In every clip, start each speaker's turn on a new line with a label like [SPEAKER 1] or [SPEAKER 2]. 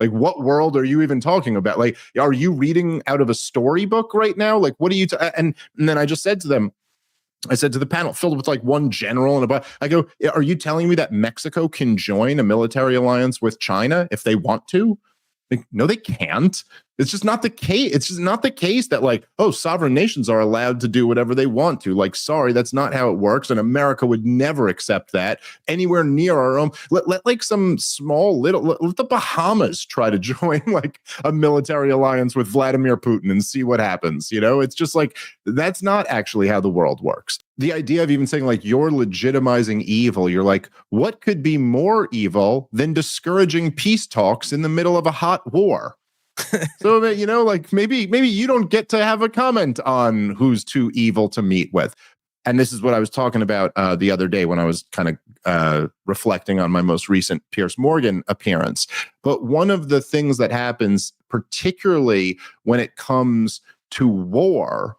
[SPEAKER 1] Like, what world are you even talking about? Like, are you reading out of a storybook right now? Like, what are you? And then I just said to them, I said to the panel, filled with like one general and a bunch, I go, are you telling me that Mexico can join a military alliance with China if they want to? Like, no, they can't. It's just not the case. It's just not the case that like, oh, sovereign nations are allowed to do whatever they want to. Like, sorry, that's not how it works. And America would never accept that anywhere near our own. Let like some small little, let the Bahamas try to join like a military alliance with Vladimir Putin and see what happens. You know, it's just like, that's not actually how the world works. The idea of even saying like you're legitimizing evil, you're like, what could be more evil than discouraging peace talks in the middle of a hot war? So that, you know, like maybe you don't get to have a comment on who's too evil to meet with. And this is what I was talking about the other day when I was kind of reflecting on my most recent Piers Morgan appearance. But one of the things that happens, particularly when it comes to war,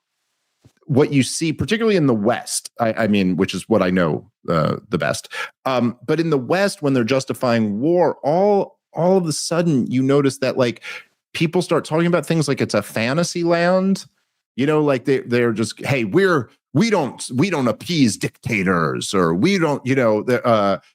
[SPEAKER 1] what you see, particularly in the West, I mean, which is what I know the best. But in the West, when they're justifying war, all of a sudden you notice that like people start talking about things like it's a fantasy land, you know, like they're just, hey, we don't appease dictators, or we don't,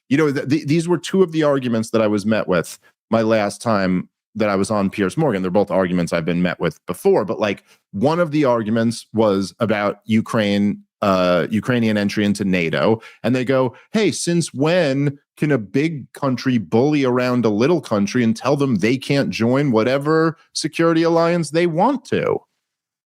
[SPEAKER 1] these were two of the arguments that I was met with my last time that I was on Piers Morgan. They're both arguments I've been met with before, but like one of the arguments was about Ukrainian entry into NATO. And they go, hey, since when can a big country bully around a little country and tell them they can't join whatever security alliance they want to?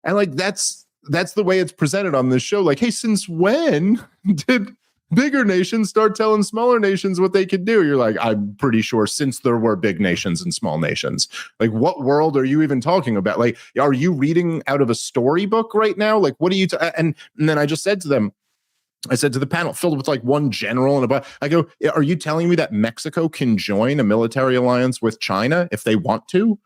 [SPEAKER 1] And like, that's the way it's presented on this show. Like, hey, since when did bigger nations start telling smaller nations what they could do? You're like, I'm pretty sure since there were big nations and small nations. Like, what world are you even talking about? Like, are you reading out of a storybook right now? Like, what are you? And then I just said to them, I said to the panel, filled with like one general and a bunch, I go, are you telling me that Mexico can join a military alliance with China if they want to?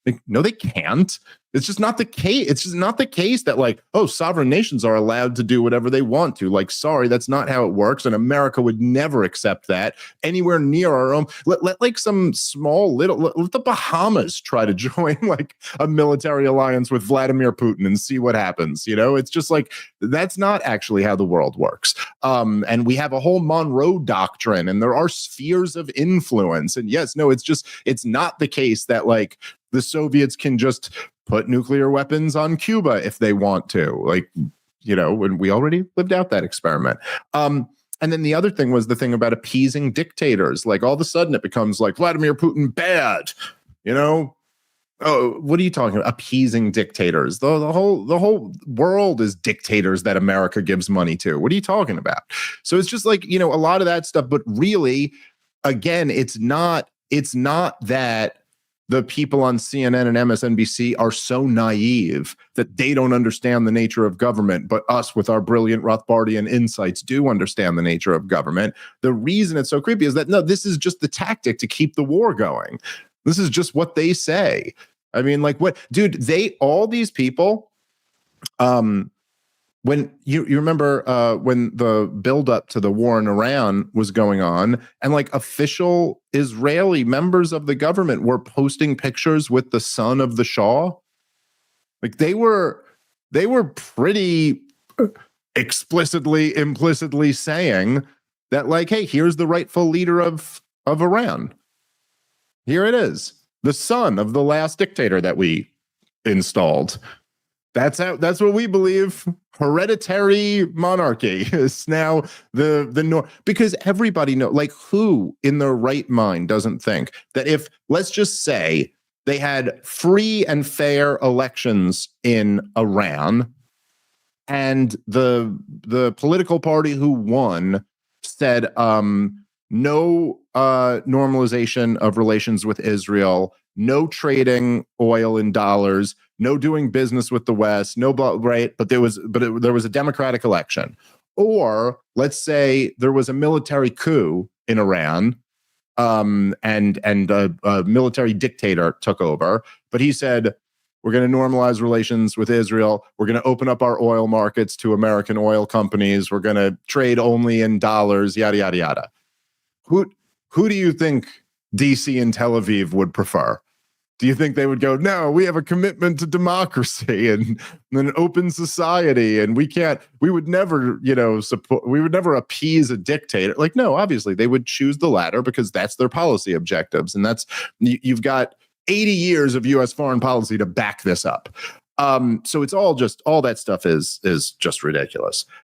[SPEAKER 1] Like, no, they can't. It's just not the case. It's just not the case that like, oh, sovereign nations are allowed to do whatever they want to. Like, sorry, that's not how it works. And America would never accept that anywhere near our own. Let like some small little, let the Bahamas try to join like a military alliance with Vladimir Putin and see what happens. You know, it's just like, that's not actually how the world works. And we have a whole Monroe Doctrine, and there are spheres of influence. And yes, no, it's not the case that like the Soviets can just put nuclear weapons on Cuba if they want to, like, you know, when we already lived out that experiment. And then the other thing was the thing about appeasing dictators. Like all of a sudden it becomes like Vladimir Putin bad, you know? Oh, what are you talking about? Appeasing dictators. The whole world is dictators that America gives money to. What are you talking about? So it's just like, you know, a lot of that stuff, but really, again, it's not that the people on CNN and MSNBC are so naive that they don't understand the nature of government, but us with our brilliant Rothbardian insights do understand the nature of government. The reason it's so creepy is that, no, this is just the tactic to keep the war going. This is just what they say. I mean, like what, dude, all these people, when you remember when the buildup to the war in Iran was going on, and like official Israeli members of the government were posting pictures with the son of the Shah, like they were pretty explicitly, implicitly saying that, like, hey, here's the rightful leader of Iran. Here it is, the son of the last dictator that we installed. That's what we believe. Hereditary monarchy is now the norm, because everybody knows, like, who in their right mind doesn't think that if, let's just say, they had free and fair elections in Iran, and the political party who won said no normalization of relations with Israel, no trading oil in dollars, no doing business with the West, no, right? But there was a democratic election. Or let's say there was a military coup in Iran, and a military dictator took over, but he said, we're going to normalize relations with Israel. We're going to open up our oil markets to American oil companies. We're going to trade only in dollars, yada, yada, yada. Who do you think DC and Tel Aviv would prefer? Do you think they would go, no, we have a commitment to democracy and an open society, and we would never, support, we would never appease a dictator? Like, no, obviously they would choose the latter because that's their policy objectives. And you've got 80 years of US foreign policy to back this up. So it's all that stuff is just ridiculous.